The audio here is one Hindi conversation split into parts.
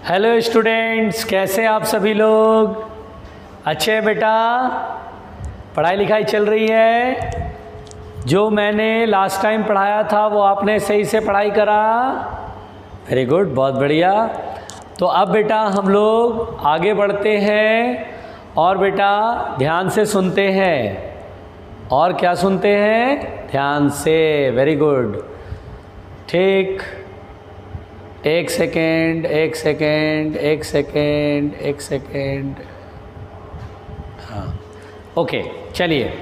हेलो स्टूडेंट्स, कैसे आप सभी लोग? अच्छे हैं बेटा? पढ़ाई लिखाई चल रही है? जो मैंने लास्ट टाइम पढ़ाया था वो आपने सही से पढ़ाई करा? वेरी गुड, बहुत बढ़िया। तो अब बेटा हम लोग आगे बढ़ते हैं और बेटा ध्यान से सुनते हैं। और क्या सुनते हैं? ध्यान से। Very good. ठीक, एक सेकेंड। हाँ, ओके, चलिए।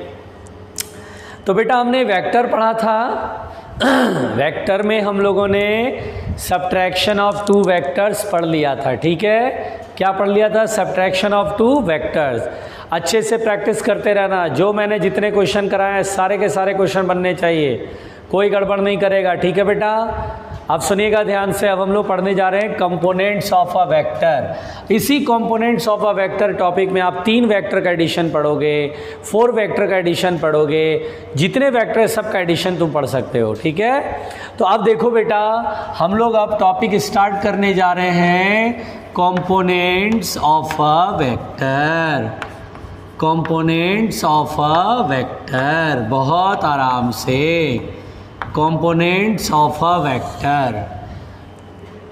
तो बेटा हमने वेक्टर पढ़ा था। वेक्टर में हम लोगों ने सब्ट्रैक्शन ऑफ टू वेक्टर्स पढ़ लिया था। ठीक है, क्या पढ़ लिया था? Subtraction of two vectors. अच्छे से प्रैक्टिस करते रहना। जो मैंने जितने क्वेश्चन कराए हैं सारे के सारे क्वेश्चन बनने चाहिए, कोई गड़बड़ नहीं करेगा। ठीक है बेटा? अब सुनिएगा ध्यान से। अब हम लोग पढ़ने जा रहे हैं कंपोनेंट्स ऑफ अ वेक्टर। इसी components of a vector topic में आप 3 वेक्टर का एडिशन पढ़ोगे, 4 वेक्टर का एडिशन पढ़ोगे। जितने वेक्टर है सब का एडिशन तुम पढ़ सकते हो। ठीक है? तो अब देखो बेटा, हम लोग अब टॉपिक स्टार्ट करने जा रहे हैं components of a vector. Components of a vector, बहुत आराम से। Components of a vector.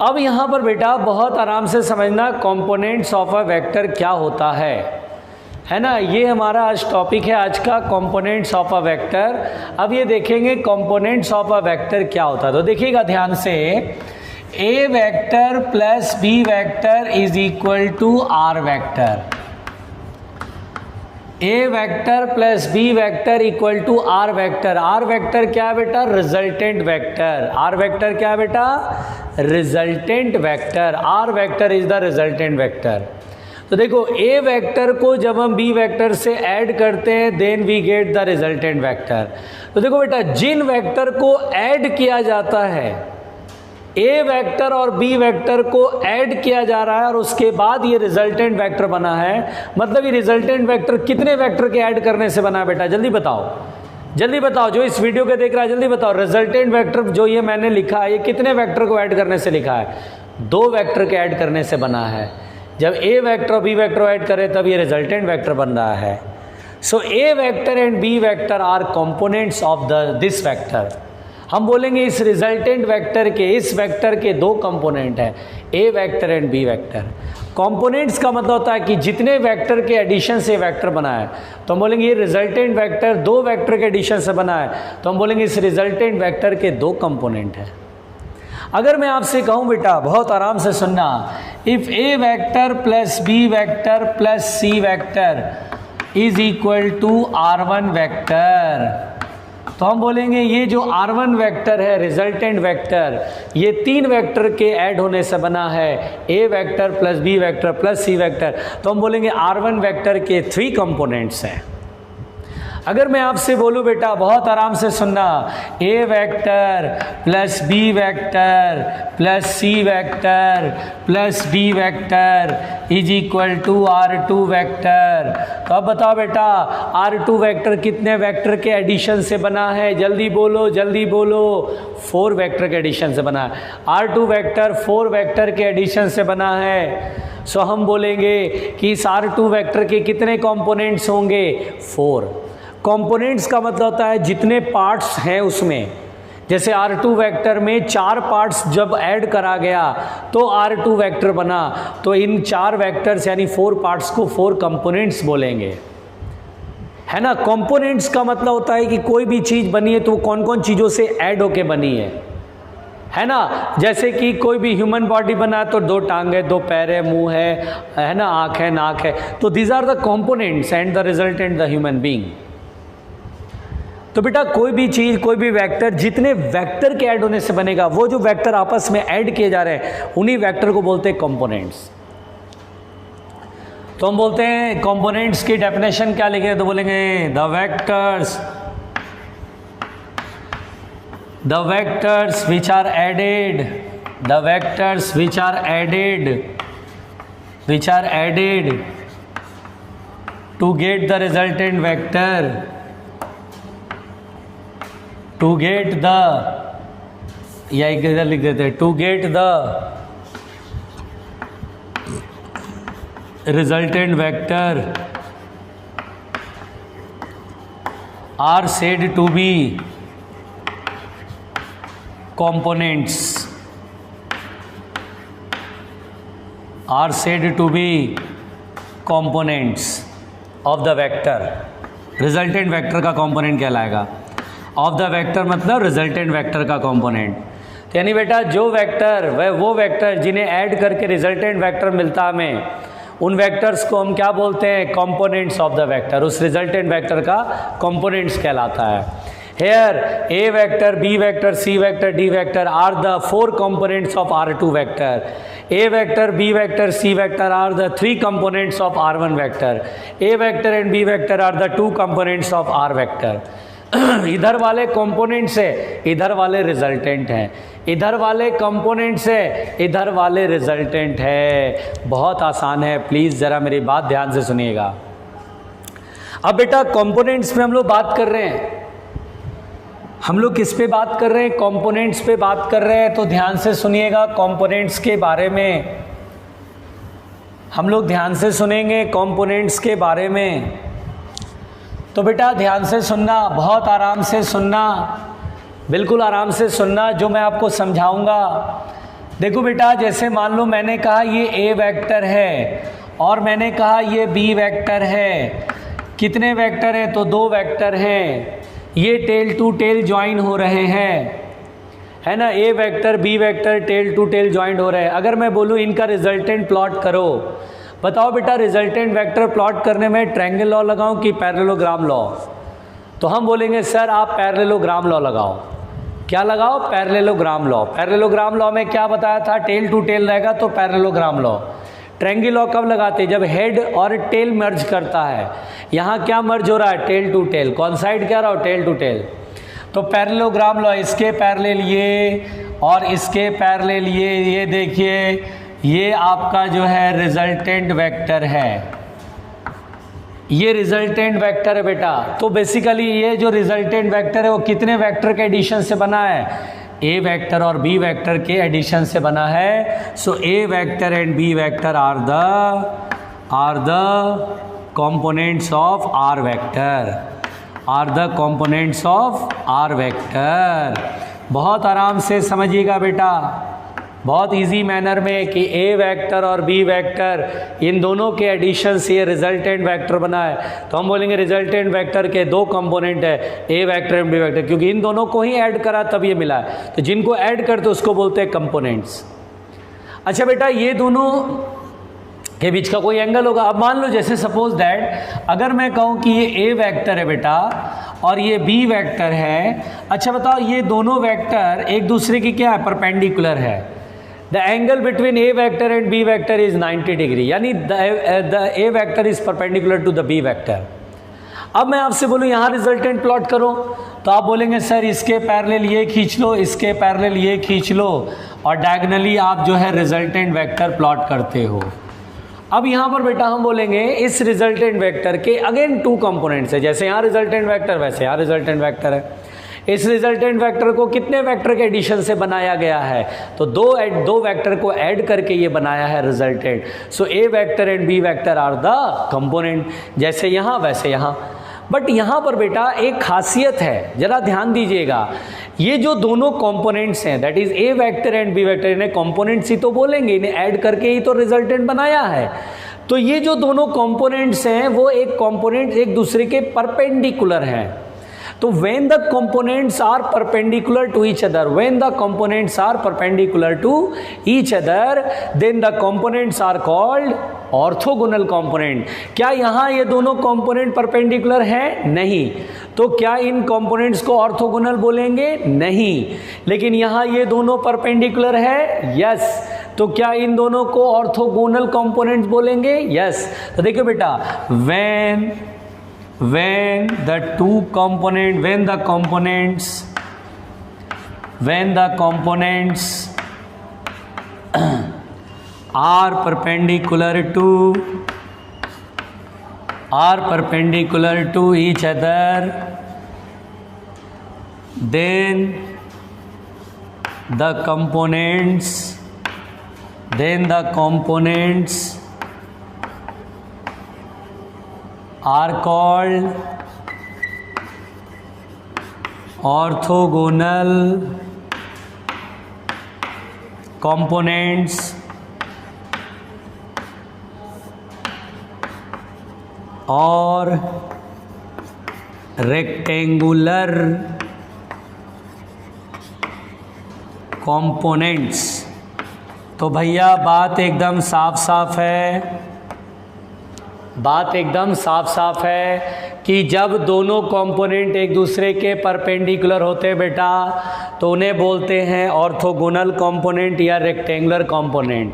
अब यहाँ पर बेटा बहुत आराम से समझना कंपोनेंट्स ऑफ अ वेक्टर क्या होता है ना? ये हमारा आज टॉपिक है आज का, कंपोनेंट्स ऑफ अ वेक्टर। अब ये देखेंगे कंपोनेंट्स ऑफ अ वेक्टर क्या होता है। तो देखिएगा ध्यान से, A vector plus B vector is equal to R vector. A vector plus B vector equal to R vector. Are vector क्या है बेटा? Resultant vector. आर वेक्टर क्या है बेटा? Resultant vector. Are vector is the resultant vector. तो देखो, ए वेक्टर को जब हम बी वेक्टर से ऐड करते हैं then we get the resultant vector. तो देखो बेटा, जिन वेक्टर को ऐड किया जाता है, ए वेक्टर और बी वेक्टर को ऐड किया जा रहा है और उसके बाद ये रिजल्टेंट वेक्टर बना है। मतलब ये रिजल्टेंट वेक्टर कितने वेक्टर के ऐड करने से बना है बेटा? जल्दी बताओ, जल्दी बताओ। जो इस वीडियो के देख रहा है जल्दी बताओ, रिजल्टेंट वेक्टर जो ये मैंने लिखा है ये कितने वेक्टर को ऐड करने से लिखा है? 2 वेक्टर के ऐड करने से बना है। जब ए वेक्टर और बी वेक्टर ऐड करे तब ये रिजल्टेंट वेक्टर बन रहा है। So A vector and B vector are components of this vector. हम बोलेंगे इस रिजल्टेंट वेक्टर के, इस वेक्टर के 2 कंपोनेंट हैं, A vector and B vector. Components का मतलब होता है कि जितने वेक्टर के एडिशन से वेक्टर बना है, तो हम बोलेंगे ये रिजल्टेंट वेक्टर 2 वेक्टर के एडिशन से बना है, तो हम बोलेंगे इस रिजल्टेंट वेक्टर के 2 कंपोनेंट हैं। अगर मैं आपसे कहूँ बेटा, बहुत आराम से सुनना, if a vector plus B vector plus C vector is equal to R1 vector, तो हम बोलेंगे ये जो R1 वेक्टर है रिजल्टेंट वेक्टर, ये 3 वेक्टर के ऐड होने से बना है, A vector plus B vector plus C vector. तो हम बोलेंगे R1 वेक्टर के 3 कंपोनेंट्स हैं। अगर मैं आपसे बोलूं बेटा, बहुत आराम से सुनना, A vector plus B vector plus C vector plus D vector is equal to R2 vector, तो अब बताओ बेटा R2 वेक्टर कितने वेक्टर के एडिशन से बना है? जल्दी बोलो, जल्दी बोलो। 4 वेक्टर के एडिशन से बना है। R2 वेक्टर 4 वेक्टर के एडिशन से बना है। सो हम बोलेंगे कि इस R2 वेक्टर के कितने कंपोनेंट्स होंगे? 4। कंपोनेंट्स का मतलब होता है जितने पार्ट्स हैं उसमें। जैसे R2 वेक्टर में 4 पार्ट्स जब ऐड करा गया तो R2 वेक्टर बना, तो इन 4 वेक्टर्स यानी 4 पार्ट्स को 4 कंपोनेंट्स बोलेंगे, है ना? कंपोनेंट्स का मतलब होता है कि कोई भी चीज़ बनी है तो वो कौन कौन चीज़ों से ऐड होके बनी है ना? जैसे कि कोई भी ह्यूमन बॉडी बना है तो 2 टांग है, 2 पैर है, मुंह है ना, आँख है, नाक है। तो these are the components and the resultant the human being. तो बेटा कोई भी चीज़, कोई भी वेक्टर जितने वेक्टर के ऐड होने से बनेगा, वो जो वेक्टर आपस में ऐड किए जा रहे हैं उन्हीं वेक्टर को बोलते हैं कंपोनेंट्स। तो हम बोलते हैं कंपोनेंट्स की डेफिनेशन क्या लिखे? तो बोलेंगे the vectors which are added, the vectors which are added to get the resultant vector, to get the, या इधर लिख देते हैं, to get the resultant vector are said to be components, are said to be components of the vector. Resultant vector का कंपोनेंट कहलाएगा. ऑफ द वेक्टर मतलब रिजल्टेंट वेक्टर का कंपोनेंट. यानी बेटा जो वेक्टर वह वो वेक्टर जिन्हें ऐड करके रिजल्टेंट वेक्टर मिलता हमें, उन वेक्टर्स को हम क्या बोलते हैं? Components of the vector. उस रिजल्टेंट वेक्टर का कंपोनेंट्स कहलाता है. Here a vector, B vector, c vector, d vector are the 4 components of R2 vector. A vector, B vector, C vector are the 3 components of R1 vector. A vector and B vector are the 2 components of R vector. इधर वाले कंपोनेंट से इधर वाले रिजल्टेंट हैं, इधर वाले कंपोनेंट से इधर वाले रिजल्टेंट है. बहुत आसान है, प्लीज़ ज़रा मेरी बात ध्यान से सुनिएगा. अब बेटा कंपोनेंट्स में हम लोग बात कर रहे हैं. हम लोग किस पे बात कर रहे हैं? कंपोनेंट्स पे बात कर रहे हैं. तो ध्यान से सुनिएगा कंपोनेंट्स के बारे में. हम लोग ध्यान से सुनेंगे कंपोनेंट्स के बारे में. तो बेटा ध्यान से सुनना, बहुत आराम से सुनना, बिल्कुल आराम से सुनना जो मैं आपको समझाऊंगा. देखो बेटा, जैसे मान लो मैंने कहा ये ए वेक्टर है और मैंने कहा ये बी वेक्टर है. कितने वेक्टर हैं? तो 2 वेक्टर हैं. ये टेल टू टेल ज्वाइन हो रहे हैं, है ना. A vector B vector tail to tail join हो रहे हैं. अगर मैं बोलूँ इनका रिजल्टेंट प्लॉट करो, बताओ बेटा रिजल्टेंट वेक्टर प्लॉट करने में ट्रायंगल लॉ लगाऊं कि पैरेललोग्राम लॉ? तो हम बोलेंगे सर आप पैरेललोग्राम लॉ लगाओ. क्या लगाओ? Parallelogram law. पैरेललोग्राम लॉ में क्या बताया था? टेल टू टेल रहेगा तो पैरेललोग्राम लॉ. ट्रायंगल लॉ कब लगाते? जब हेड और टेल मर्ज करता है. यहाँ क्या मर्ज हो रहा है? Tail to tail. कौन साइड क्या रहा हो? Tail to tail. तो पैरेललोग्राम लॉ, इसके पैरेलल ये और इसके पैरेलल ये देखिए, ये आपका जो है रिजल्टेंट वेक्टर है. ये रिजल्टेंट वेक्टर है बेटा. तो बेसिकली ये जो रिजल्टेंट वेक्टर है वो कितने वेक्टर के एडिशन से बना है? ए वेक्टर और बी वेक्टर के एडिशन से बना है. So A vector and B vector are the components of R vector, are the components of R vector. बहुत आराम से समझिएगा बेटा, बहुत इजी मैनर में कि ए वेक्टर और बी वेक्टर इन दोनों के एडिशन से ये रिजल्टेंट वेक्टर बना है. तो हम बोलेंगे रिजल्टेंट वेक्टर के 2 कंपोनेंट है, A vector and B vector, क्योंकि इन दोनों को ही ऐड करा तब ये मिला है. तो जिनको ऐड करते उसको बोलते हैं कंपोनेंट्स. अच्छा बेटा, ये दोनों के बीच का कोई एंगल होगा. अब मान लो जैसे सपोज दैट अगर मैं कहूँ कि ये ए वेक्टर है बेटा और ये बी वेक्टर है. अच्छा बताओ, ये दोनों वेक्टर एक दूसरे की क्या है? परपेंडिकुलर है. The angle between A vector and B vector is 90 degree, यानी the A vector is perpendicular to the B vector. अब मैं आपसे बोलूँ यहाँ रिजल्टेंट प्लॉट करो, तो आप बोलेंगे सर इसके पैरेलल ये खींच लो, इसके पैरेलल ये खींच लो, और डायगोनली आप जो है रिजल्टेंट वेक्टर प्लॉट करते हो. अब यहाँ पर बेटा हम बोलेंगे इस रिजल्टेंट वेक्टर के अगेन 2 कंपोनेंट्स है. जैसे यहाँ रिजल्टेंट वेक्टर वैसे यहाँ रिजल्टेंट वेक्टर है. इस रिजल्टेंट वेक्टर को कितने वेक्टर के एडिशन से बनाया गया है? तो 2 वेक्टर को ऐड करके ये बनाया है resultant. So A vector and B vector are the component. जैसे यहाँ वैसे यहाँ. बट यहाँ पर बेटा एक खासियत है, जरा ध्यान दीजिएगा. ये जो दोनों कंपोनेंट्स हैं, that is a vector and B vector, इन्हें कंपोनेंट्स ही तो बोलेंगे, इन्हें ऐड करके ही तो रिजल्टेंट बनाया है. तो ये जो दोनों कंपोनेंट्स हैं वो एक कंपोनेंट एक दूसरे के परपेंडिकुलर हैं. तो when the components are perpendicular to each other, when the components are perpendicular to each other, then the components are called orthogonal component. क्या यहाँ ये दोनों component perpendicular हैं? नहीं. तो क्या इन components को orthogonal बोलेंगे? नहीं. लेकिन यहाँ ये दोनों perpendicular है? Yes. तो क्या इन दोनों को orthogonal components बोलेंगे? Yes. तो देखिए बेटा, when the components are perpendicular to each other, then the components are called orthogonal components or rectangular components। तो भैया बात एकदम साफ साफ है, बात एकदम साफ साफ है कि जब दोनों कंपोनेंट एक दूसरे के परपेंडिकुलर होते हैं बेटा तो उन्हें बोलते हैं ऑर्थोगोनल कंपोनेंट या रेक्टेंगुलर कंपोनेंट।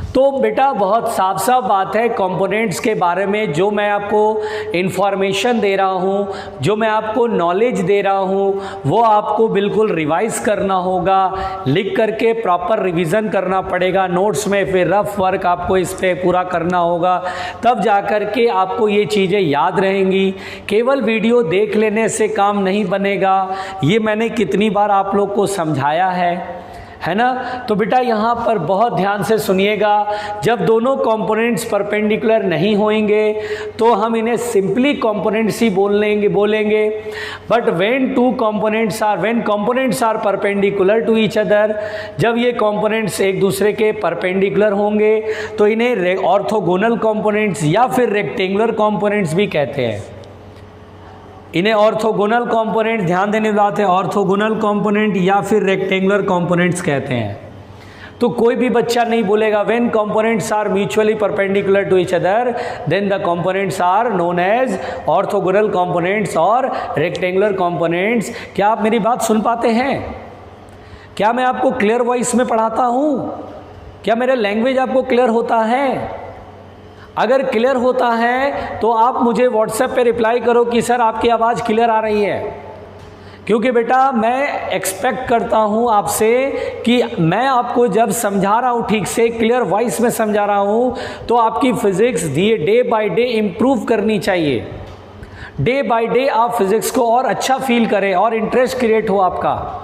तो बेटा बहुत साफ साफ बात है कंपोनेंट्स के बारे में, जो मैं आपको इन्फॉर्मेशन दे रहा हूँ, जो मैं आपको नॉलेज दे रहा हूँ, वो आपको बिल्कुल रिवाइज करना होगा, लिख करके प्रॉपर रिवीजन करना पड़ेगा नोट्स में, फिर रफ वर्क आपको इस पर पूरा करना होगा, तब जा कर के आपको ये चीज़ें याद रहेंगी। केवल वीडियो देख लेने से काम नहीं बनेगा, ये मैंने कितनी बार आप लोग को समझाया है ना। तो बेटा यहाँ पर बहुत ध्यान से सुनिएगा, जब दोनों कंपोनेंट्स परपेंडिकुलर नहीं होंगे तो हम इन्हें सिंपली कंपोनेंट्स ही बोलेंगे। But when components are perpendicular to each other, जब ये कंपोनेंट्स एक दूसरे के परपेंडिकुलर होंगे तो इन्हें ऑर्थोगोनल कंपोनेंट्स या फिर रेक्टेंगुलर कंपोनेंट्स भी कहते हैं। इन्हें ऑर्थोगोनल कंपोनेंट, ध्यान देने की बात है, ऑर्थोगोनल कंपोनेंट या फिर रेक्टेंगुलर कंपोनेंट्स कहते हैं। तो कोई भी बच्चा नहीं बोलेगा when components are mutually perpendicular to each other then the components are known as orthogonal components और रेक्टेंगुलर कंपोनेंट्स। क्या आप मेरी बात सुन पाते हैं? क्या मैं आपको क्लियर वॉइस में पढ़ाता हूँ? क्या मेरा लैंग्वेज आपको क्लियर होता है? अगर क्लियर होता है तो आप मुझे व्हाट्सएप पे रिप्लाई करो कि सर आपकी आवाज़ क्लियर आ रही है, क्योंकि बेटा मैं एक्सपेक्ट करता हूँ आपसे कि मैं आपको जब समझा रहा हूँ ठीक से क्लियर वॉइस में समझा रहा हूँ तो आपकी physics day by day improve करनी चाहिए। डे बाय डे आप फिज़िक्स को और अच्छा फील करें और इंटरेस्ट क्रिएट हो आपका।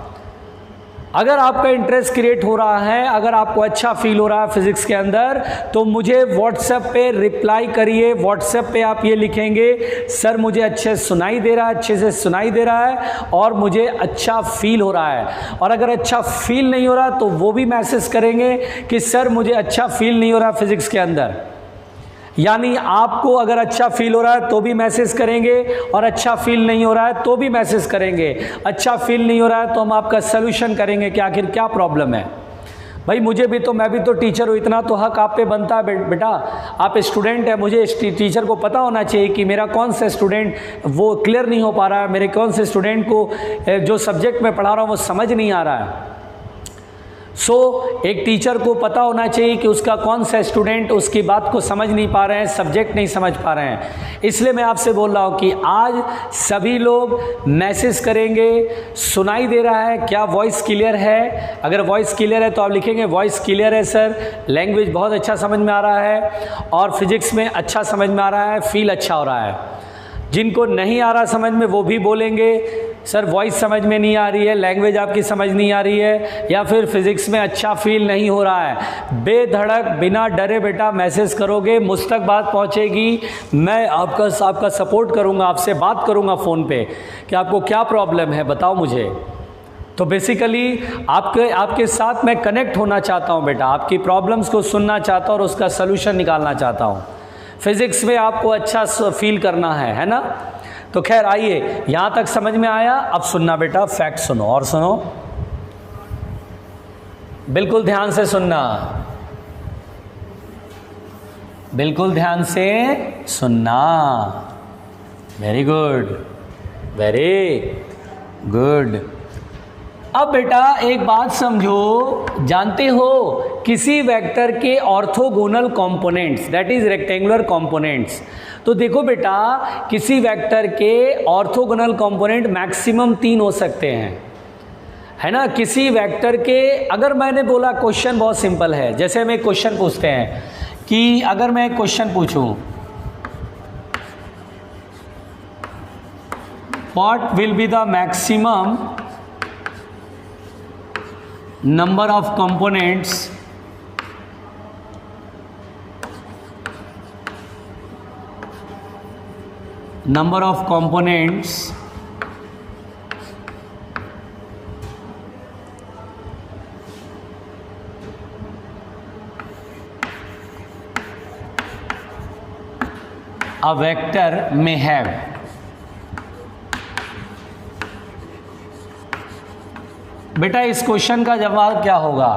अगर आपका इंटरेस्ट क्रिएट हो रहा है, अगर आपको अच्छा फील हो रहा है फिजिक्स के अंदर, तो मुझे व्हाट्सएप पे रिप्लाई करिए। व्हाट्सएप पे आप ये लिखेंगे सर मुझे अच्छे सुनाई दे रहा है, अच्छे से सुनाई दे रहा है और मुझे अच्छा फील हो रहा है। और अगर अच्छा फील नहीं हो रहा तो वो भी मैसेज करेंगे कि सर मुझे अच्छा फील नहीं हो रहा फिजिक्स के अंदर। यानी आपको अगर अच्छा फील हो रहा है तो भी मैसेज करेंगे और अच्छा फील नहीं हो रहा है तो भी मैसेज करेंगे। अच्छा फील नहीं हो रहा है तो हम आपका सलूशन करेंगे कि आखिर क्या प्रॉब्लम है। भाई मुझे भी तो, मैं भी तो टीचर हूँ, इतना तो हक आप पे बनता है बेटा। आप स्टूडेंट है, मुझे टीचर को पता होना चाहिए कि मेरा कौन सा स्टूडेंट वो क्लियर नहीं हो पा रहा है, मेरे कौन से स्टूडेंट को जो सब्जेक्ट में पढ़ा रहा हूँ वो समझ नहीं आ रहा है। एक टीचर को पता होना चाहिए कि उसका कौन सा स्टूडेंट उसकी बात को समझ नहीं पा रहे हैं, सब्जेक्ट नहीं समझ पा रहे हैं। इसलिए मैं आपसे बोल रहा हूँ कि आज सभी लोग मैसेज करेंगे, सुनाई दे रहा है क्या, वॉइस क्लियर है? अगर वॉइस क्लियर है तो आप लिखेंगे वॉइस क्लियर है सर, लैंग्वेज बहुत अच्छा समझ में आ रहा है और फिजिक्स में अच्छा समझ में आ रहा है, फील अच्छा हो रहा है। जिनको नहीं आ रहा समझ में वो भी बोलेंगे सर वॉइस समझ में नहीं आ रही है, लैंग्वेज आपकी समझ नहीं आ रही है, या फिर फिजिक्स में अच्छा फील नहीं हो रहा है। बेधड़क बिना डरे बेटा मैसेज करोगे, मुझ तक बात पहुंचेगी, मैं आपका सपोर्ट करूंगा, आपसे बात करूंगा फ़ोन पे कि आपको क्या प्रॉब्लम है बताओ मुझे। तो बेसिकली आपके साथ मैं कनेक्ट होना चाहता हूं बेटा, आपकी प्रॉब्लम्स को सुनना चाहता हूं और उसका सलूशन निकालना चाहता हूं। फिजिक्स में आपको अच्छा फील करना है ना। तो खैर आइए, यहां तक समझ में आया। अब सुनना बेटा, फैक्ट सुनो और सुनो, बिल्कुल ध्यान से सुनना, बिल्कुल ध्यान से सुनना। Very good, very good. अब बेटा एक बात समझो, जानते हो किसी वेक्टर के orthogonal components, that is rectangular components. तो देखो बेटा किसी वेक्टर के ऑर्थोगोनल कंपोनेंट मैक्सिमम 3 हो सकते हैं, है ना। किसी वेक्टर के, अगर मैंने बोला क्वेश्चन बहुत सिंपल है, जैसे हम एक क्वेश्चन पूछते हैं कि अगर मैं एक क्वेश्चन पूछूं what will be the maximum number of components number of components a vector may have. बेटा इस क्वेश्चन का जवाब क्या होगा?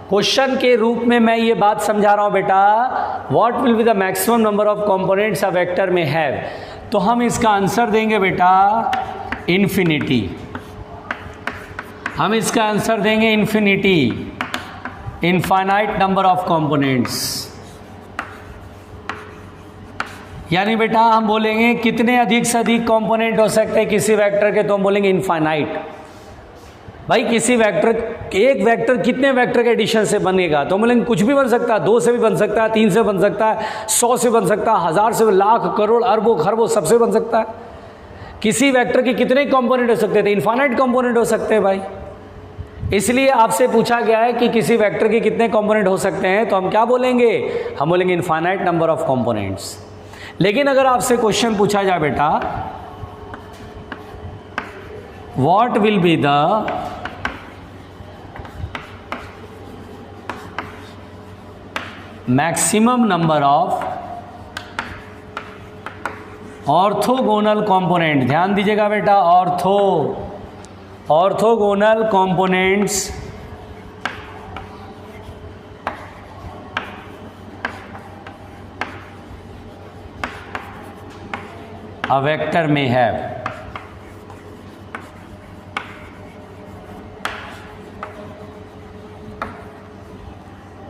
क्वेश्चन के रूप में मैं ये बात समझा रहा हूं बेटा, what will be the maximum number of components a vector में हैव, तो हम इसका आंसर देंगे बेटा इन्फिनिटी। हम इसका आंसर देंगे infinity, infinite number of components. यानी बेटा हम बोलेंगे कितने अधिक से अधिक कंपोनेंट हो सकते हैं किसी वेक्टर के, तो हम बोलेंगे इनफाइनाइट। भाई किसी वेक्टर, एक वेक्टर कितने वेक्टर के एडिशन से बनेगा, तो हम बोलेंगे कुछ भी बन सकता है, 2 से भी बन सकता है, 3 से बन सकता है, 100 से बन सकता है, 1000 से, लाख, करोड़, अरबों, खरबों, सबसे बन सकता है। किसी वेक्टर के कितने कंपोनेंट हो सकते थे? इनफाइनाइट कंपोनेंट हो सकते हैं भाई। इसलिए आपसे पूछा गया है कि किसी वेक्टर के कितने कंपोनेंट हो सकते हैं, तो हम क्या बोलेंगे? हम बोलेंगे इनफाइनाइट नंबर ऑफ कंपोनेंट्स। लेकिन अगर आपसे क्वेश्चन पूछा जाए बेटा what will be the maximum number of orthogonal component, ध्यान दीजिएगा बेटा, orthogonal components a vector may have।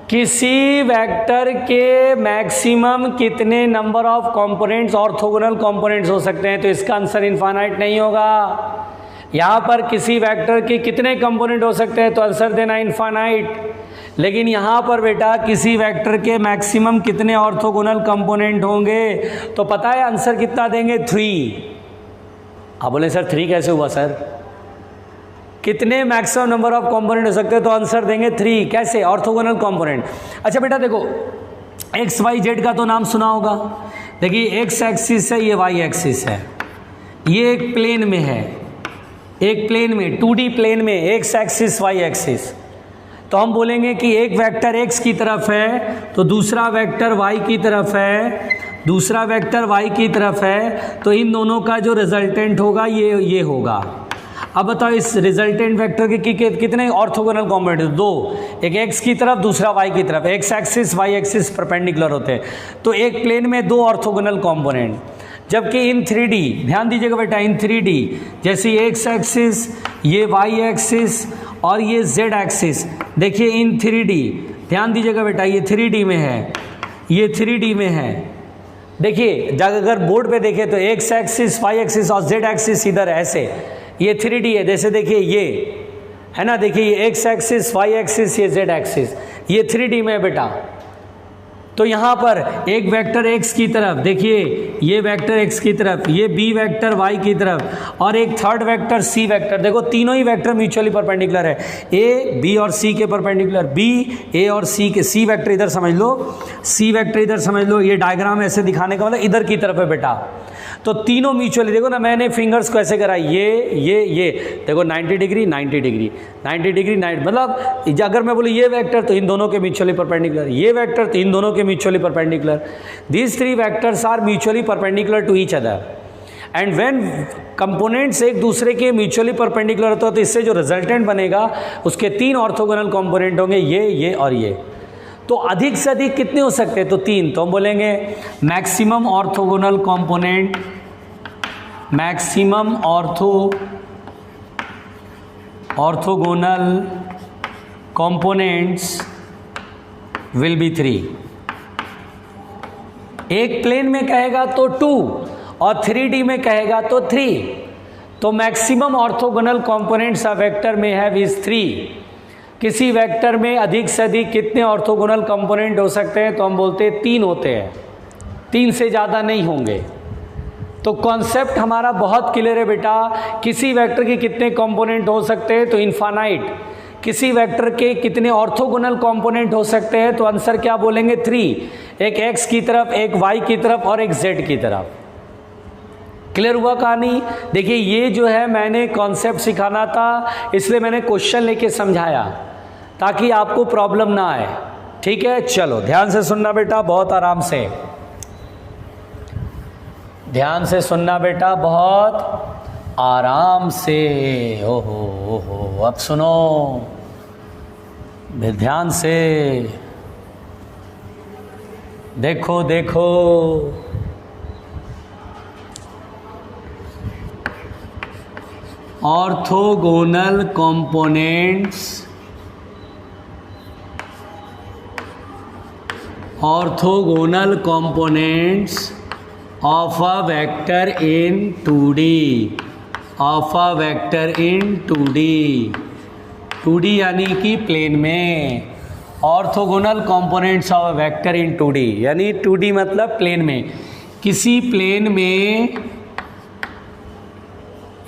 किसी वेक्टर के मैक्सिमम कितने number of components orthogonal components हो सकते हैं, तो इसका आंसर इनफाइनाइट नहीं होगा। यहां पर किसी वेक्टर के कितने कंपोनेंट हो सकते हैं, तो आंसर देना इनफाइनाइट। लेकिन यहाँ पर बेटा किसी वेक्टर के मैक्सिमम कितने ऑर्थोगोनल कंपोनेंट होंगे, तो पता है आंसर कितना देंगे? 3। आप बोले सर 3 कैसे हुआ सर? कितने मैक्सिमम नंबर ऑफ कंपोनेंट हो सकते हैं, तो आंसर देंगे 3। कैसे? Orthogonal component. अच्छा बेटा देखो, एक्स वाई जेड का तो नाम सुना होगा। देखिए एक्स एक्सिस है, ये वाई एक्सिस है, ये एक प्लेन में है, एक प्लेन में 2D प्लेन में एक्स एक्सिस वाई एक्सिस। तो हम बोलेंगे कि एक वेक्टर x की तरफ है तो दूसरा वेक्टर y की तरफ है, दूसरा वेक्टर y की तरफ है, तो इन दोनों का जो रिजल्टेंट होगा ये होगा। अब बताओ इस रिजल्टेंट वेक्टर के कितने ऑर्थोगोनल कंपोनेंट? 2, एक x की तरफ, दूसरा y की तरफ। x axis y axis perpendicular होते हैं, तो एक प्लेन में 2 ऑर्थोगोनल कंपोनेंट। जबकि इन 3D, ध्यान दीजिएगा बेटा, इन 3D जैसे x एक्सिस, ये y एक्सिस और ये z एक्सिस, देखिए इन 3D, ध्यान दीजिएगा बेटा, ये 3D में है, ये 3D में है। देखिए अगर बोर्ड पे देखें तो x एक्सिस, y एक्सिस और z एक्सिस इधर ऐसे, ये 3D है। जैसे देखिए ये है ना, देखिए ये x एक्सिस, y एक्सिस, ये z एक्सिस, ये 3D में है बेटा। तो यहाँ पर एक वेक्टर x की तरफ, देखिए ये वेक्टर x की तरफ, ये b वेक्टर y की तरफ और एक थर्ड वेक्टर c वेक्टर। देखो तीनों ही वेक्टर म्यूचुअली परपेंडिकुलर है, a b और c के परपेंडिकुलर, b a और c के, c वेक्टर इधर समझ लो, c वेक्टर इधर समझ लो। ये डायग्राम ऐसे दिखाने का मतलब इधर की तरफ है बेटा। तो तीनों म्यूचुअली, देखो ना मैंने फिंगर्स को ऐसे करा, ये देखो 90 डिग्री 90 डिग्री 90 डिग्री 90, मतलब अगर मैं बोलूँ ये वेक्टर तो इन दोनों के म्यूचुअली परपेंडिकुलर, ये वेक्टर तो इन दोनों के mutually perpendicular. These 3 vectors are mutually perpendicular to each other and when components एक दूसरे के म्यूचुअली परपेंडिकुलर होता है तो इससे जो रिजल्टेंट बनेगा उसके 3 ऑर्थोगोनल कंपोनेंट होंगे, ये और ये। तो अधिक से अधिक कितने हो सकते हैं, तो 3। तो हम बोलेंगे maximum orthogonal component, maximum orthogonal components will be 3। एक प्लेन में कहेगा तो 2 और 3D में कहेगा तो 3। तो maximum orthogonal components of vector में हैव इज 3। किसी वेक्टर में अधिक से अधिक कितने ऑर्थोगोनल कंपोनेंट हो सकते हैं, तो हम बोलते हैं 3 होते हैं, 3 से ज़्यादा नहीं होंगे। तो कॉन्सेप्ट हमारा बहुत क्लियर है बेटा। किसी वेक्टर के कितने कंपोनेंट हो सकते हैं, तो इनफाइनाइट। किसी वेक्टर के कितने ऑर्थोगोनल कंपोनेंट हो सकते हैं, तो आंसर क्या बोलेंगे? 3। एक x की तरफ, एक y की तरफ और एक z की तरफ। क्लियर हुआ कहानी? देखिए ये जो है मैंने कॉन्सेप्ट सिखाना था, इसलिए मैंने क्वेश्चन लेके समझाया ताकि आपको प्रॉब्लम ना आए। ठीक है, चलो ध्यान से सुनना बेटा, बहुत आराम से ध्यान से सुनना बेटा, बहुत आराम से। ओहो, अब सुनो ध्यान से, देखो देखो, orthogonal components, orthogonal components of a vector in 2D, of a vector in 2D यानी कि प्लेन में। Orthogonal components of a vector in 2D यानी 2D मतलब प्लेन में। किसी प्लेन में,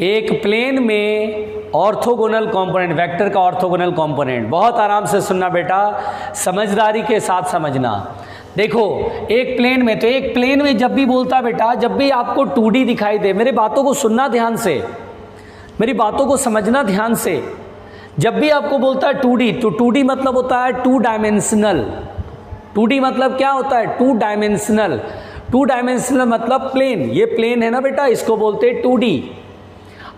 एक प्लेन में ऑर्थोगोनल कंपोनेंट, वेक्टर का ऑर्थोगोनल कंपोनेंट। बहुत आराम से सुनना बेटा, समझदारी के साथ समझना। देखो एक प्लेन में, तो एक प्लेन में जब भी बोलता बेटा, जब भी आपको 2D दिखाई दे, मेरे बातों को सुनना ध्यान से, मेरी बातों को समझना ध्यान से। जब भी आपको बोलता है 2D, तो 2D मतलब होता है 2 डायमेंशनल। 2D मतलब क्या होता है? 2 डायमेंशनल। 2 डायमेंशनल मतलब प्लेन। ये प्लेन है ना बेटा, इसको बोलते हैं 2D।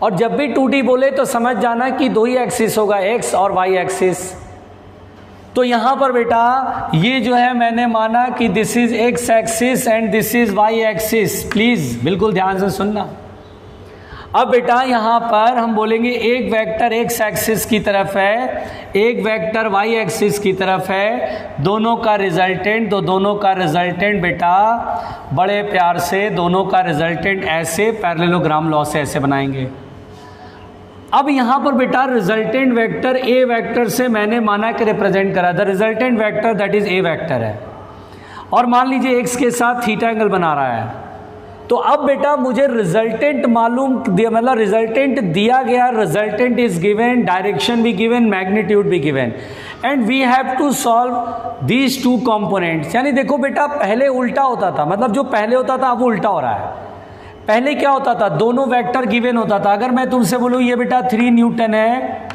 और जब भी 2D बोले तो समझ जाना कि दो ही एक्सिस होगा, एक्स और वाई एक्सिस। तो यहां पर बेटा ये जो है मैंने माना कि this is x axis and this is y axis. Please बिल्कुल ध्यान से सुनना। अब बेटा यहां पर हम बोलेंगे एक वेक्टर एक्स एक्सिस की तरफ है, एक वेक्टर वाई एक्सिस की तरफ है, दोनों का रिजल्टेंट, तो दोनों का रिजल्टेंट बेटा बड़े प्यार से दोनों का रिजल्टेंट ऐसे पैरेललोग्राम लॉ से ऐसे बनाएंगे। अब यहां पर बेटा रिजल्टेंट वेक्टर ए वेक्टर से मैंने माना कि रिप्रेजेंट करा, the resultant vector that is a vector है, और मान लीजिए एक्स के साथ थीटा एंगल बना रहा है। तो अब बेटा मुझे रिजल्टेंट मालूम, मतलब रिजल्टेंट दिया गया, रिजल्टेंट इज गिवन, डायरेक्शन भी गिवन, मैग्नीट्यूड भी given, and we have to solve these 2 components. यानी देखो बेटा पहले उल्टा होता था, मतलब जो पहले होता था अब उल्टा हो रहा है। पहले क्या होता था? दोनों वेक्टर गिवन होता था। अगर मैं तुमसे बोलूँ ये बेटा 3 न्यूटन है,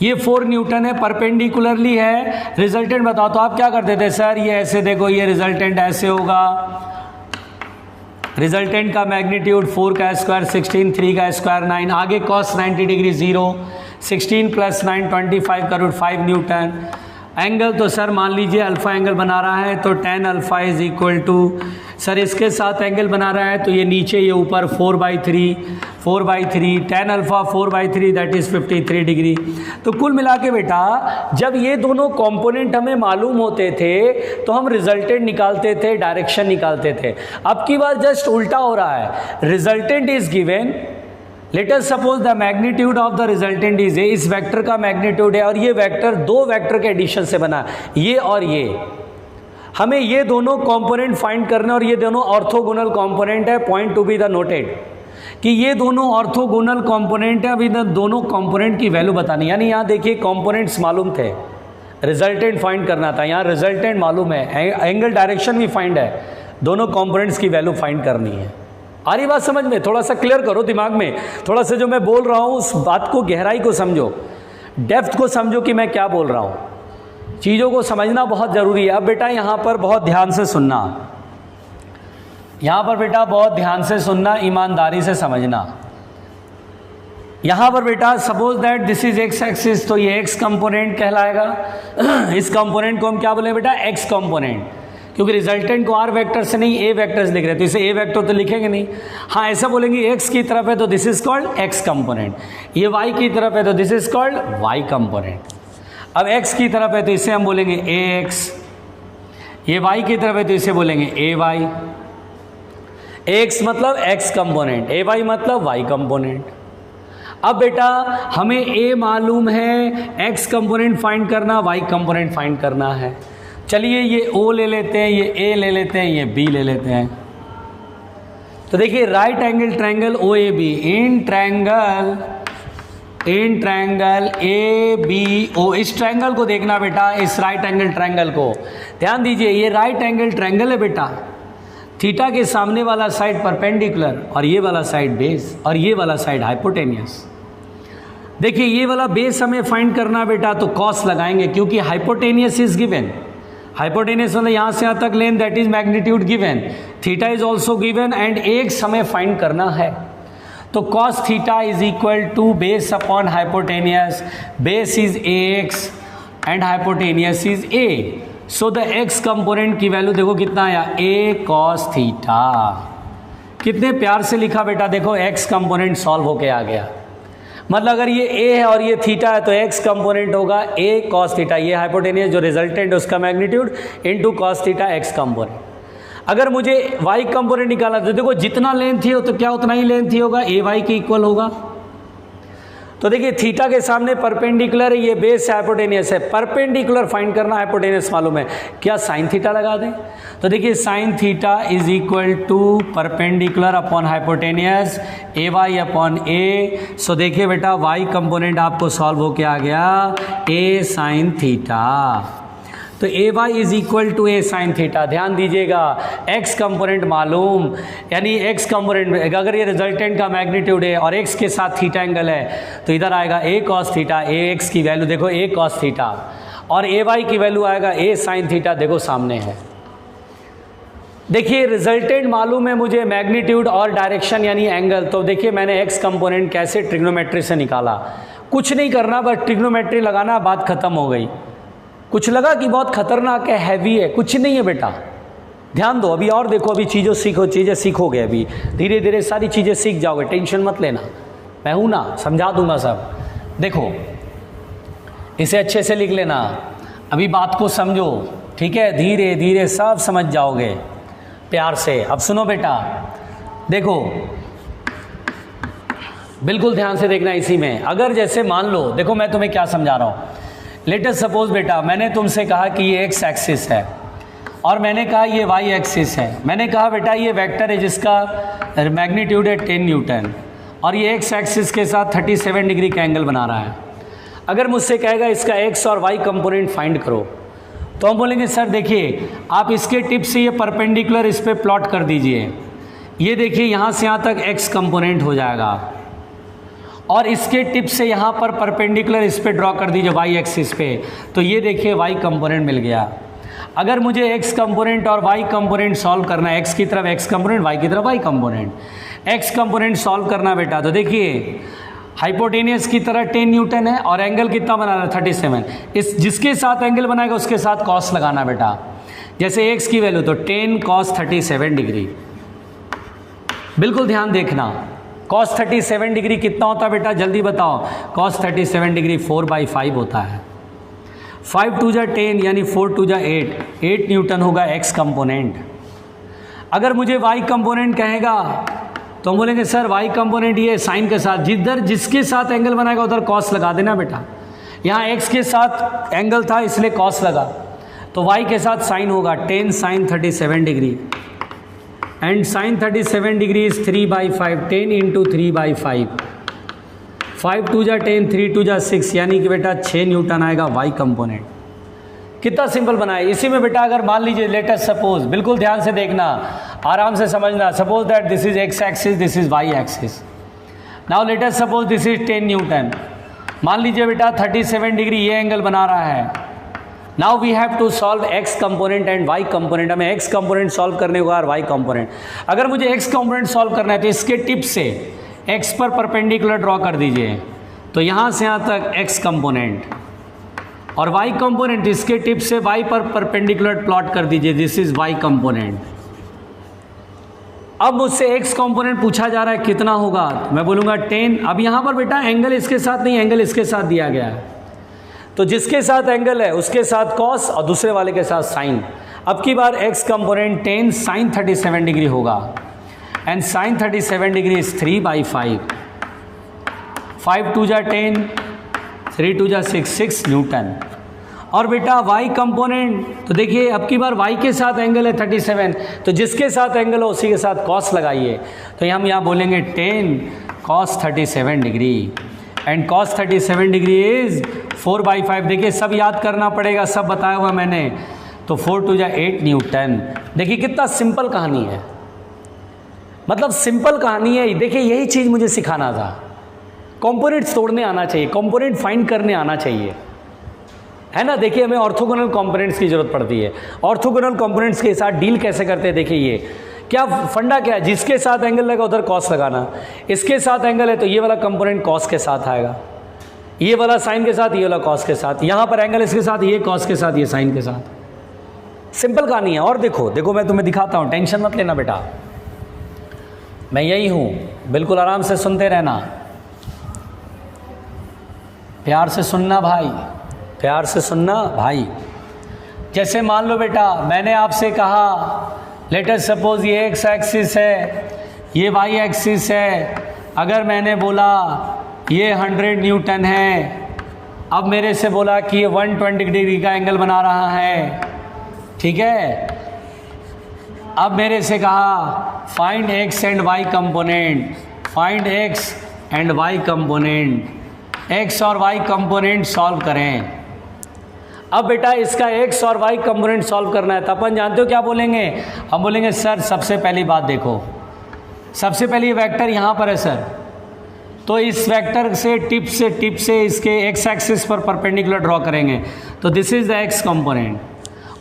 ये 4 न्यूटन है, परपेंडिकुलरली है, रिजल्टेंट बताओ, तो आप क्या करते थे? सर ये ऐसे देखो, ये रिजल्टेंट ऐसे होगा, रिजल्टेंट का मैग्नीट्यूड 4 का स्क्वायर 16, 3 का स्क्वायर 9, आगे cos 90 डिग्री 0, 16 + 9 25 का रूट 5 न्यूटन। एंगल तो सर मान लीजिए अल्फा एंगल बना रहा है तो tan alpha is equal to, sir इसके साथ एंगल बना रहा है तो ये नीचे ये ऊपर 4/3 tan alpha 4/3 that is 53 degree. तो कुल मिला के बेटा जब ये दोनों कंपोनेंट हमें मालूम होते थे तो हम रिजल्टेंट निकालते थे, डायरेक्शन निकालते थे। अब की बार जस्ट उल्टा हो रहा है, resultant is given, late us suppose the magnitude of the resultant is a, इस वेक्टर का मैग्नीट्यूड है और ये वेक्टर 2 वेक्टर के एडिशन से बना, ये और ये। हमें ये दोनों कंपोनेंट फाइंड करने, और ये दोनों ऑर्थोगोनल कंपोनेंट है, point to be the noted कि ये दोनों ऑर्थोगोनल कंपोनेंट है। अभी दोनों कंपोनेंट की वैल्यू बतानी, यानी यहाँ देखिए कंपोनेंट्स मालूम थे, रिजल्टेंट फाइंड करना था, यहाँ रिजल्टेंट मालूम है, एंगल डायरेक्शन भी फाइंड है, दोनों कंपोनेंट्स की वैल्यू फाइंड करनी है। आ रही बात समझ में? थोड़ा सा क्लियर करो दिमाग में, थोड़ा सा जो मैं बोल रहा हूँ उस बात को, गहराई को समझो, डेप्थ को समझो कि मैं क्या बोल रहा हूँ। चीज़ों को समझना बहुत ज़रूरी है। अब बेटा यहाँ पर बहुत ध्यान से सुनना, यहाँ पर बेटा बहुत ध्यान से सुनना, ईमानदारी से समझना। यहाँ पर बेटा suppose that this is x axis, तो ये एक्स कंपोनेंट कहलाएगा। इस कंपोनेंट को हम क्या बोले बेटा? एक्स कंपोनेंट, क्योंकि रिजल्टेंट को आर वेक्टर से नहीं ए वेक्टर से लिख रहे, तो इसे ए वेक्टर तो लिखेंगे नहीं। हाँ ऐसा बोलेंगे एक्स की तरफ है तो this is called x component, ये वाई की तरफ है तो this is called y component. अब एक्स की तरफ है तो इसे हम बोलेंगे ए एक्स, ये वाई की तरफ है तो इसे बोलेंगे ए वाई। एक्स मतलब एक्स कंपोनेंट, ए वाई मतलब वाई कंपोनेंट। अब बेटा हमें ए मालूम है, एक्स कंपोनेंट फाइंड करना, वाई कंपोनेंट फाइंड करना है। चलिए ये ओ ले लेते हैं, ये ए ले लेते हैं, ये बी ले लेते हैं। तो देखिए right angle triangle o a b, in triangle a b o, इस ट्रायंगल को देखना बेटा, इस राइट एंगल ट्रायंगल को ध्यान दीजिए, ये राइट एंगल ट्रायंगल है बेटा। थीटा के सामने वाला साइड परपेंडिकुलर और ये वाला साइड बेस और ये वाला साइड हाइपोटेनियस। देखिए ये वाला बेस हमें फाइंड करना बेटा, तो कॉस लगाएंगे क्योंकि हाइपोटेनियस इज गिवन। हाइपोटेनियस मतलब यहाँ से यहाँ तक length, that is magnitude given, theta is also given and x हमें फाइंड करना है। तो cos theta is equal to base upon hypotenuse, base is a x and hypotenuse is a. So the x component की वैल्यू देखो कितना आया, ए कॉस थीटा। कितने प्यार से लिखा बेटा, देखो एक्स कंपोनेंट सॉल्व होके आ गया। मतलब अगर ये ए है और ये थीटा है तो एक्स कंपोनेंट होगा ए कॉस थीटा, ये हाइपोटेनियस जो रिजल्टेंट है उसका magnitude into cos theta x component. अगर मुझे वाई कंपोनेंट निकालना तो देखो जितना लेंथ ही हो तो क्या उतना ही लेंथ ही होगा, ए वाई के इक्वल होगा। तो देखिए थीटा के सामने परपेंडिकुलर है, ये बेस हाइपोटेनियस है, परपेंडिकुलर फाइंड करना, हाइपोटेनियस मालूम है, क्या साइन थीटा लगा दें। तो देखिए sine theta is equal to perpendicular upon hypotenuse A Y upon A. So देखिए बेटा वाई कंपोनेंट आपको सॉल्व होके आ गया ए साइन थीटा। तो A Y is equal to A sine theta. ध्यान दीजिएगा एक्स कंपोनेंट मालूम, यानी एक्स कंपोनेंट अगर ये रिजल्टेंट का मैग्नीट्यूड है और एक्स के साथ थीटा एंगल है तो इधर आएगा ए कॉस थीटा, ए एक्स की वैल्यू देखो ए कॉस थीटा, और ए वाई की वैल्यू आएगा ए साइन थीटा, देखो सामने है। देखिए रिजल्टेंट मालूम है मुझे, मैग्नीट्यूड और डायरेक्शन यानी एंगल। तो देखिए मैंने एक्स कंपोनेंट कैसे ट्रिग्नोमेट्री से निकाला, कुछ नहीं करना बस ट्रिग्नोमेट्री लगाना, बात खत्म हो गई। कुछ लगा कि बहुत खतरनाक है, हैवी है, कुछ नहीं है बेटा, ध्यान दो अभी और देखो, अभी चीज़ें सीखोगे, अभी धीरे धीरे सारी चीज़ें सीख जाओगे, टेंशन मत लेना, मैं हूँ ना, समझा दूंगा सब। देखो इसे अच्छे से लिख लेना, अभी बात को समझो, ठीक है, धीरे धीरे सब समझ जाओगे प्यार से। अब सुनो बेटा, देखो बिल्कुल ध्यान से देखना इसी में। अगर जैसे मान लो, देखो मैं तुम्हें क्या समझा रहा हूँ, लेट अस सपोज बेटा मैंने तुमसे कहा कि ये एक्स एक्सिस है और मैंने कहा ये वाई एक्सिस है। मैंने कहा बेटा ये वेक्टर है जिसका मैग्नीट्यूड है 10 न्यूटन और ये एक्स एक्सिस के साथ 37 डिग्री का एंगल बना रहा है। अगर मुझसे कहेगा इसका एक्स और वाई कंपोनेंट फाइंड करो, तो हम बोलेंगे सर देखिए आप इसके टिप से ये परपेंडिकुलर इस पर प्लॉट कर दीजिए, ये देखिए यहाँ से यहाँ तक एक्स कंपोनेंट हो जाएगा और इसके टिप से यहाँ पर परपेंडिकुलर इस पे ड्रॉ कर दीजिए वाई एक्सिस पे, तो ये देखिए वाई कंपोनेंट मिल गया। अगर मुझे एक्स कंपोनेंट और वाई कंपोनेंट सॉल्व करना है, एक्स की तरफ एक्स कंपोनेंट, वाई की तरफ y component, x component solve करना बेटा, तो देखिए हाइपोटेनियस की तरह 10 न्यूटन है और एंगल कितना बना रहा है 37, इस जिसके साथ एंगल बनाएगा उसके साथ कॉस लगाना बेटा। जैसे एक्स की वैल्यू तो 10 cos 37 डिग्री, बिल्कुल ध्यान देखना, cos 37 डिग्री कितना होता है बेटा, जल्दी बताओ, cos 37 डिग्री 4/5 होता है। 5 2 जा 10 यानी 4 2 जा 8 न्यूटन होगा एक्स कंपोनेंट। अगर मुझे वाई कंपोनेंट कहेगा तो हम बोलेंगे सर वाई कंपोनेंट ये साइन के साथ, जिधर जिसके साथ एंगल बनाएगा उधर कॉस लगा देना बेटा। यहाँ एक्स के साथ एंगल था इसलिए कॉस लगा, तो वाई के साथ साइन होगा 10 sin 37 degree and sine 37 degree is 3/5, 10 into 3/5, 5 2 जा 10, 3 2 जा 6 यानी कि बेटा 6 न्यूटन आएगा वाई कंपोनेंट। कितना सिंपल बनाए। इसी में बेटा अगर मान लीजिए लेट अस सपोज, बिल्कुल ध्यान से देखना, आराम से समझना, suppose that this is x axis, this is y axis. Now let us suppose this is 10 newton, मान लीजिए बेटा 37 डिग्री ये एंगल बना रहा है। Now we have to solve x component and y component, हमें एक्स कंपोनेंट सॉल्व करने को और वाई कंपोनेंट। अगर मुझे एक्स कंपोनेंट सॉल्व करना है तो इसके टिप से एक्स पर परपेंडिकुलर ड्रॉ कर दीजिए, तो यहाँ से यहाँ तक एक्स कंपोनेंट, और वाई कंपोनेंट इसके टिप से वाई पर परपेंडिकुलर प्लॉट कर दीजिए, दिस इज वाई कंपोनेंट। अब मुझसे एक्स कंपोनेंट पूछा जा रहा है कितना होगा, तो मैं बोलूँगा 10। अब यहाँ पर बेटा एंगल इसके साथ नहीं, एंगल इसके साथ दिया गया है, तो जिसके साथ एंगल है उसके साथ कॉस और दूसरे वाले के साथ साइन। अब की बार एक्स कंपोनेंट 10 sin 37 डिग्री होगा एंड sin 37 डिग्री इज 3/5, 5 2 जा 10, 3 2 जा 6, 6 न्यूटन। और बेटा वाई कंपोनेंट, तो देखिए अब की बार वाई के साथ एंगल है 37, तो जिसके साथ एंगल हो उसी के साथ कॉस लगाइए, तो हम यहाँ बोलेंगे 10 cos 37 degree and cos 37 degree is 4/5। देखिए सब याद करना पड़ेगा, सब बताया हुआ मैंने, तो 4 2 जा 8 न्यूटन देखिए कितना सिंपल कहानी है, मतलब सिंपल कहानी है। देखिए यही चीज़ मुझे सिखाना था, कंपोनेंट्स तोड़ने आना चाहिए, कंपोनेंट फाइंड करने आना चाहिए, है ना। देखिए हमें ऑर्थोगोनल कंपोनेंट्स की जरूरत पड़ती है। ऑर्थोगोनल कंपोनेंट्स के साथ डील कैसे करते हैं, देखिए ये क्या फंडा क्या है, जिसके साथ एंगल लगा उधर कॉस लगाना। इसके साथ एंगल है तो ये वाला कंपोनेंट कॉस के साथ आएगा, ये वाला साइन के साथ, ये वाला कॉस के साथ, यहाँ पर एंगल इसके साथ, ये कॉस के साथ, ये साइन के साथ। सिंपल कहानी है। और देखो देखो मैं तुम्हें दिखाता हूँ, टेंशन मत लेना बेटा, मैं यही हूँ, बिल्कुल आराम से सुनते रहना, प्यार से सुनना भाई, प्यार से सुनना भाई। जैसे मान लो बेटा मैंने आपसे कहा लेट अस सपोज ये एक्स एक्सिस है, ये वाई एक्सिस है। अगर मैंने बोला ये 100 न्यूटन है, अब मेरे से बोला कि ये 120 डिग्री का एंगल बना रहा है, ठीक है। अब मेरे से कहा find x and y component, find x and y component, x और वाई कंपोनेंट सॉल्व करें। अब बेटा इसका एक्स और वाई कंपोनेंट सॉल्व करना है तो अपन जानते हो क्या बोलेंगे, हम बोलेंगे सर सबसे पहली बात देखो, सबसे पहले ये वेक्टर यहाँ पर है सर, तो इस वेक्टर से टिप से इसके एक्स एक्सिस पर परपेंडिकुलर ड्रॉ करेंगे, तो this is the x component,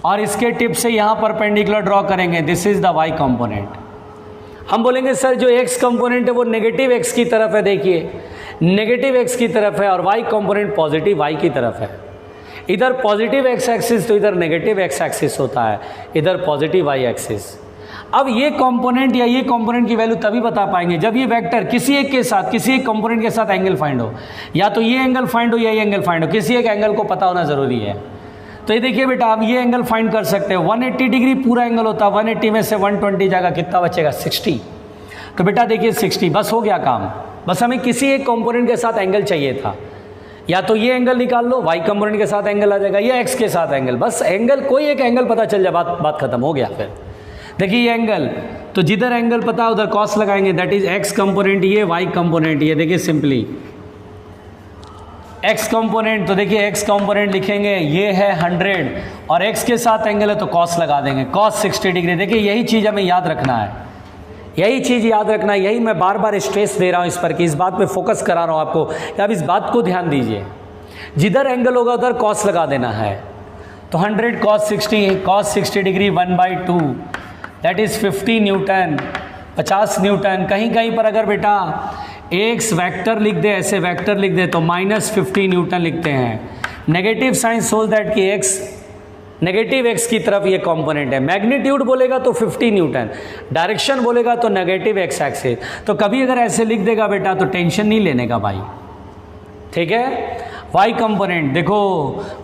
और इसके टिप से यहाँ परपेंडिकुलर ड्रॉ करेंगे, this is the y component. हम बोलेंगे सर जो एक्स कंपोनेंट है वो नेगेटिव एक्स की तरफ है, देखिए नेगेटिव एक्स की तरफ है, और वाई कंपोनेंट पॉजिटिव वाई की तरफ है। इधर पॉजिटिव एक्स एक्सिस तो इधर नेगेटिव एक्स एक्सिस होता है, इधर पॉजिटिव वाई एक्सिस। अब ये कंपोनेंट या ये कंपोनेंट की वैल्यू तभी बता पाएंगे जब ये वेक्टर किसी एक के साथ, किसी एक कंपोनेंट के साथ एंगल फाइंड हो, या तो ये एंगल फाइंड हो या ये एंगल फाइंड हो, किसी एक एंगल को पता होना ज़रूरी है। तो ये देखिए बेटा आप ये एंगल फाइंड कर सकते हो, 180 डिग्री पूरा एंगल होता है, 180 में से 120 जाएगा, कितना बचेगा 60। तो बेटा देखिए 60, बस हो गया काम। बस हमें किसी एक कंपोनेंट के साथ एंगल चाहिए था, या तो ये एंगल निकाल लो, वाई कंपोनेंट के साथ एंगल आ जाएगा, या एक्स के साथ एंगल, बस एंगल कोई एक एंगल पता चल जाए, बात खत्म हो गया। फिर देखिए ये एंगल, तो जिधर एंगल पता है उधर कॉस लगाएंगे, दैट इज एक्स कंपोनेंट ये, वाई कंपोनेंट ये। देखिए सिंपली एक्स कंपोनेंट, तो देखिए एक्स कंपोनेंट लिखेंगे ये है 100 और एक्स के साथ एंगल है तो कॉस लगा देंगे, कॉस 60 डिग्री। देखिए यही चीज़ हमें याद रखना है, यही चीज़ याद रखना है, यही मैं बार बार स्ट्रेस दे रहा हूँ इस पर, कि इस बात पे फोकस करा रहा हूँ आपको कि आप इस बात को ध्यान दीजिए, जिधर एंगल होगा उधर कॉस लगा देना है। तो 100 cos 60 degree 1/2 that is 50 Newton, 50 Newton. कहीं कहीं पर अगर बेटा एक्स वेक्टर लिख दे, ऐसे वेक्टर लिख दे तो -50 न्यूटन लिखते हैं। नेगेटिव साइन सोच दैट कि एक्स नेगेटिव एक्स की तरफ ये कंपोनेंट है। मैग्नीट्यूड बोलेगा तो 50 न्यूटन, डायरेक्शन बोलेगा तो नेगेटिव एक्स एक्सिस। तो कभी अगर ऐसे लिख देगा बेटा तो टेंशन नहीं लेने का भाई, ठीक है। वाई कंपोनेंट देखो,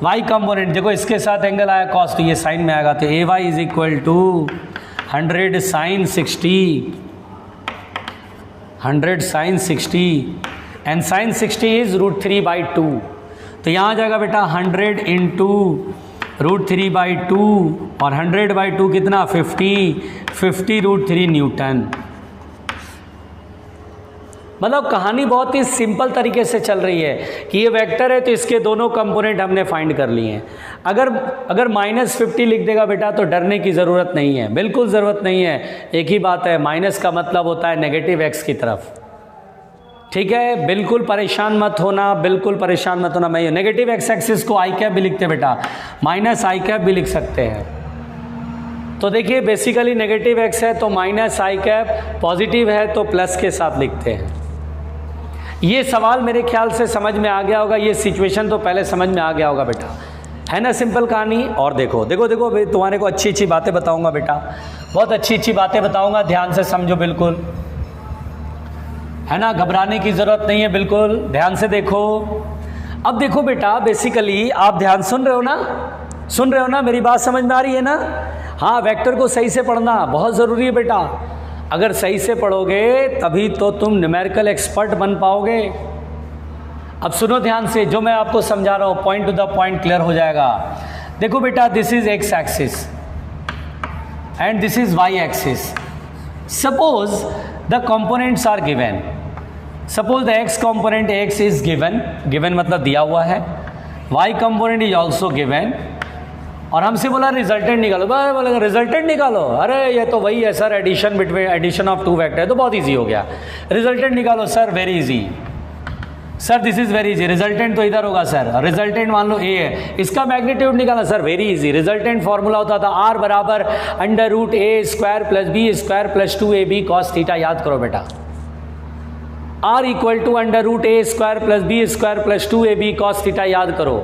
वाई कंपोनेंट देखो इसके साथ एंगल आया कॉस, तो ये साइन में आएगा, तो A Y is equal to 100 sin 60, 100 sin 60 and sin 60 is √3/2। तो यहाँ आ जाएगा बेटा 100 इंटू √3/2 और 100/2 कितना 50 √3 न्यूटन। मतलब कहानी बहुत ही सिंपल तरीके से चल रही है कि ये वेक्टर है तो इसके दोनों कंपोनेंट हमने फाइंड कर लिए हैं। अगर -50 लिख देगा बेटा तो डरने की ज़रूरत नहीं है, बिल्कुल ज़रूरत नहीं है। एक ही बात है, माइनस का मतलब होता है नेगेटिव एक्स की तरफ, ठीक है। बिल्कुल परेशान मत होना, बिल्कुल परेशान मत होना। मैं नेगेटिव एक्स एक्सिस को आई कैप भी लिखते बेटा, माइनस आई कैप भी लिख सकते हैं। तो देखिए बेसिकली नेगेटिव एक्स है तो माइनस आई कैप, पॉजिटिव है तो प्लस के साथ लिखते हैं। ये सवाल मेरे ख्याल से समझ में आ गया होगा, ये सिचुएशन तो पहले समझ में आ गया होगा बेटा, है ना। सिंपल कहानी। और देखो देखो देखो तुम्हारे को अच्छी अच्छी बातें बताऊंगा बेटा, बहुत अच्छी अच्छी बातें बताऊंगा, ध्यान से समझो बिल्कुल, है ना। घबराने की ज़रूरत नहीं है, बिल्कुल ध्यान से देखो। अब देखो बेटा बेसिकली आप ध्यान सुन रहे हो ना, सुन रहे हो ना, मेरी बात समझ में आ रही है ना। हाँ, वेक्टर को सही से पढ़ना बहुत ज़रूरी है बेटा, अगर सही से पढ़ोगे तभी तो तुम न्यूमेरिकल एक्सपर्ट बन पाओगे। अब सुनो ध्यान से, जो मैं आपको समझा रहा हूँ point to the point clear हो जाएगा। देखो बेटा this is x axis and this is y axis. Suppose the components are given, suppose the x component x is given, given मतलब दिया हुआ है, y component is also given और हमसे बोला रिजल्टेंट निकालो, बोलेगा रिजल्टेंट निकालो, अरे ये तो वही है sir, addition between addition of two vector है, तो बहुत इजी हो गया। रिजल्टेंट निकालो sir, very easy sir, this is very easy. Resultant तो इधर होगा सर, रिजल्टेंट मान लो ए है, इसका मैग्नीट्यूड निकाला sir, very easy. Resultant formula होता था आर बराबर under root A square plus B square plus 2ab cos theta. याद करो बेटा, R equal to under root A square plus B square plus 2ab cos theta. याद करो।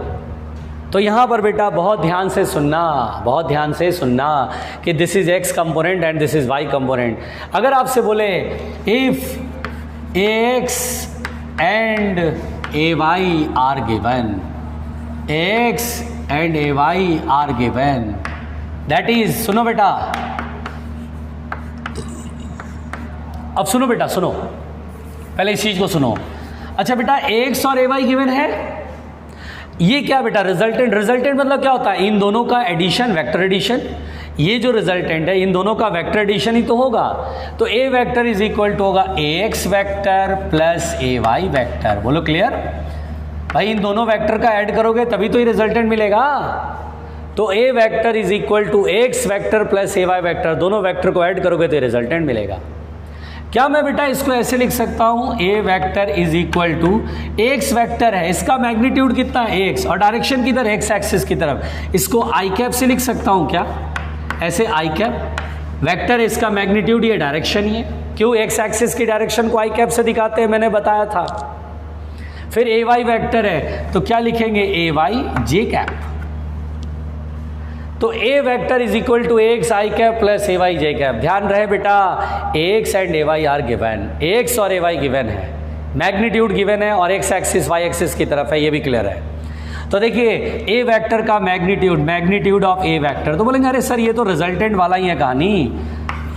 तो यहाँ पर बेटा बहुत ध्यान से सुनना, बहुत ध्यान से सुनना कि this is x component and this is y component. अगर आपसे बोले if x and A Y are given, x and A Y are given, that is, सुनो बेटा, अब सुनो बेटा, सुनो पहले इस चीज को सुनो। अच्छा बेटा, एक्स और ए वाई गिवन है, ये क्या बेटा रिजल्टेंट, रिजल्टेंट मतलब क्या होता है, इन दोनों का एडिशन, वेक्टर एडिशन। ये जो रिजल्टेंट है इन दोनों का वेक्टर एडिशन ही तो होगा। तो A vector is equal to होगा ए x vector plus A Y vector. बोलो क्लियर भाई, इन दोनों वेक्टर का ऐड करोगे तभी तो ये रिजल्टेंट मिलेगा। तो A vector is equal to X vector plus A Y vector, दोनों वेक्टर को ऐड करोगे तो ये रिजल्टेंट मिलेगा। क्या मैं बेटा इसको ऐसे लिख सकता हूं, A vector is equal to, X vector है, इसका मैग्नीट्यूड कितना है एक्स, और डायरेक्शन किधर, एक्स एक्सिस की तरफ, इसको आई कैप से लिख सकता हूं क्या, ऐसे आई कैप, वेक्टर इसका मैग्नीट्यूड, ये डायरेक्शन ही है। क्यों, एक्स एक्सिस की डायरेक्शन को आई कैप से दिखाते हैं, मैंने बताया था। फिर ए वाई वेक्टर है तो क्या लिखेंगे, ए वाई जे कैप। तो A vector is equal to X I cap plus A Y J cap. ध्यान रहे बेटा, X and A Y are given, X और ए वाई गिवन है, मैग्नीट्यूड गिवन है और एक्स एक्सिस वाई एक्सिस की तरफ है, ये भी क्लियर है। तो देखिए ए वेक्टर का magnitude, magnitude of A vector, तो बोलेंगे अरे सर ये तो रिजल्टेंट वाला ही है कहानी,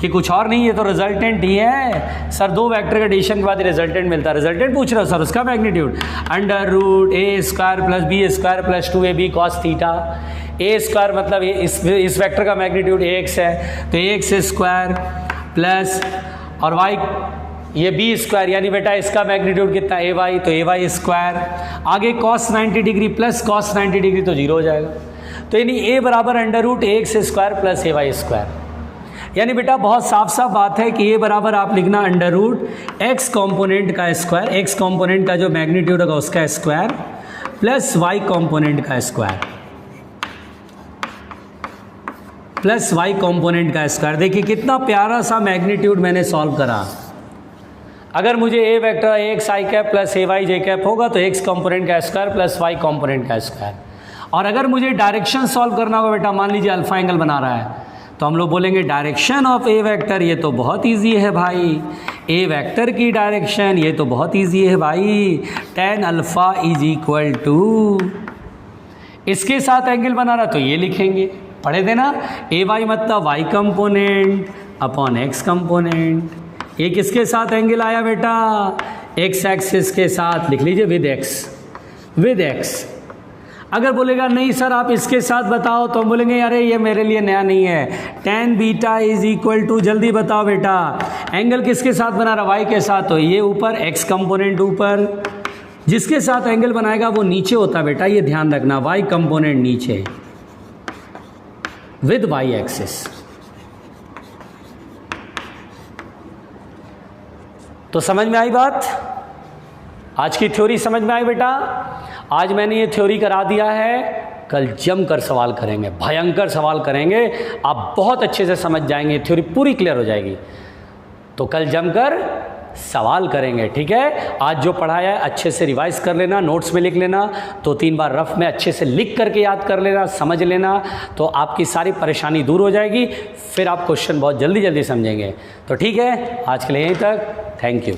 ये कुछ और नहीं, ये तो रिजल्टेंट ही है सर, दो वेक्टर के एडिशन के बाद रिजल्टेंट मिलता है। रिजल्टेंट पूछ रहे हो सर, उसका magnitude under root A square plus B square plus 2ab cos theta. A square मतलब ये इस वेक्टर का मैग्नीट्यूड एक्स है, तो एक्स स्क्वायर प्लस और वाई ये बी स्क्वायर, यानी बेटा इसका मैग्नीट्यूड कितना ए वाई, तो ए वाई स्क्वायर, आगे cos 90 degree plus cos 90 degree तो जीरो हो जाएगा। तो यानी ए बराबर under root X square plus A Y square. यानी बेटा बहुत साफ साफ बात है कि ए बराबर आप लिखना अंडर रूट एक्स कॉम्पोनेंट का स्क्वायर, एक्स कॉम्पोनेंट का जो मैग्नीट्यूड होगा उसका स्क्वायर प्लस वाई कॉम्पोनेंट का स्क्वायर, प्लस वाई कॉम्पोनेंट का स्क्वायर। देखिए कितना प्यारा सा मैग्नीट्यूड मैंने सॉल्व करा। अगर मुझे ए vector x I cap plus A Y J cap होगा तो एक्स कॉम्पोनेंट का स्क्वायर प्लस वाई कॉम्पोनेंट का स्क्वायर। और अगर मुझे डायरेक्शन सॉल्व करना होगा बेटा, मान लीजिए अल्फा एंगल बना रहा है, तो हम लोग बोलेंगे डायरेक्शन ऑफ ए वेक्टर, ये तो बहुत इजी है भाई, ए वेक्टर की डायरेक्शन ये तो बहुत इजी है भाई, tan alpha is equal to, इसके साथ एंगल बना रहा तो ये लिखेंगे, पढ़े थे ना, ए वाई मतलब y component upon x component. ये किसके साथ एंगल आया बेटा, एक्स एक्सिस के साथ, लिख लीजिए विद एक्स, विद एक्स। अगर बोलेगा नहीं सर आप इसके साथ बताओ, तो हम बोलेंगे अरे ये मेरे लिए नया नहीं है, tan beta is equal to, जल्दी बताओ बेटा, एंगल किसके साथ बना रहा, वाई के साथ, तो ये ऊपर एक्स कंपोनेंट ऊपर, जिसके साथ एंगल बनाएगा वो नीचे होता बेटा, ये ध्यान रखना, वाई कंपोनेंट नीचे विद वाई एक्सिस। तो समझ में आई बात, आज की थ्योरी समझ में आई बेटा। आज मैंने ये थ्योरी करा दिया है, कल जमकर सवाल करेंगे, भयंकर सवाल करेंगे, आप बहुत अच्छे से समझ जाएंगे, थ्योरी पूरी क्लियर हो जाएगी। तो कल जमकर सवाल करेंगे, ठीक है। आज जो पढ़ाया है अच्छे से रिवाइज कर लेना, नोट्स में लिख लेना, 2-3 बार रफ में अच्छे से लिख करके याद कर लेना, समझ लेना, तो आपकी सारी परेशानी दूर हो जाएगी, फिर आप क्वेश्चन बहुत जल्दी जल्दी समझेंगे। तो ठीक है, आज के लिए यहीं तक, थैंक यू।